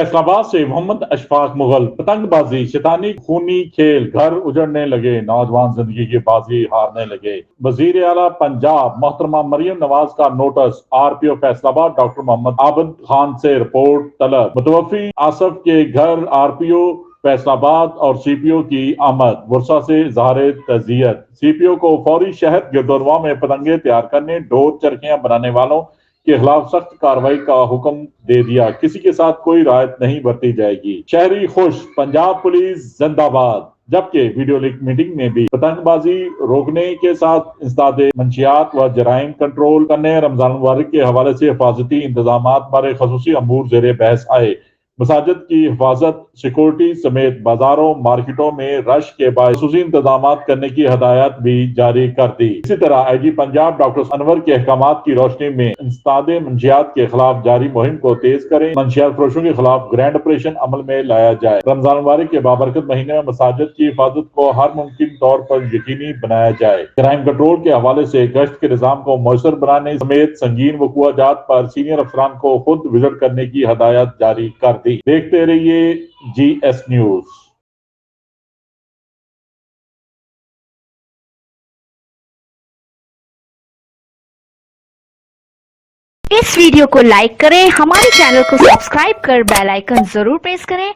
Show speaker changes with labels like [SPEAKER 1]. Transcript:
[SPEAKER 1] फैसलाबाद से मोहम्मद अशफाक मुगल। पतंगबाजी शैतानी खूनी खेल, घर उजड़ने लगे, नौजवान जिंदगी की बाजी हारने लगे। वजीर आला पंजाब मोहतरमा मरियम नवाज का notice. RPO Faisalabad doctor Mohammad Abid Khan से रिपोर्ट तलब। मुतवफी आसफ के घर आरपीओ फैसलाबाद और सीपीओ की आमद। वर्षा से इजहार तजियत। सीपीओ को फौरी शहर गिरदोरवा में पतंगे तैयार करने, ढोर चरखियां बनाने वालों के खिलाफ सख्त कार्रवाई का हुक्म दे दिया। किसी के साथ कोई रायत नहीं बरती जाएगी। शहरी खुश, पंजाब पुलिस जिंदाबाद। जबकि वीडियो लीक मीटिंग में भी पतंगबाजी रोकने के साथ इंसदादे मंशियात व जराइम कंट्रोल करने, रमजान मुबारक के हवाले से हिफाजती इंतजाम बारे खसूसी अमूर जेर बहस आए। मसाजिद की हिफाजत, सिक्योरिटी समेत बाजारों मार्केटों में रश के बाद खसूसी इंतजाम करने की हदायत भी जारी कर दी। इसी तरह आईजी पंजाब डॉक्टर अनवर के अहकामात की रोशनी में इंसदादे मंशियात के खिलाफ जारी मुहिम को तेज करें। मंशियात फरोशों के खिलाफ ग्रैंड ऑपरेशन अमल में लाया जाए। रमजान मुबारक के बाबरकत महीने में मसाजिद की हिफाजत को हर मुमकिन तौर पर यकीनी बनाया जाए। क्राइम कंट्रोल के हवाले से गश्त के निजाम को मौसर बनाने समेत संगीन वकुआजात पर सीनियर अफसरान को खुद विजिट करने की हदायत जारी कर दी। देखते रहिए जीएस न्यूज।
[SPEAKER 2] इस वीडियो को लाइक करें, हमारे चैनल को सब्सक्राइब कर बेल आइकन जरूर प्रेस करें।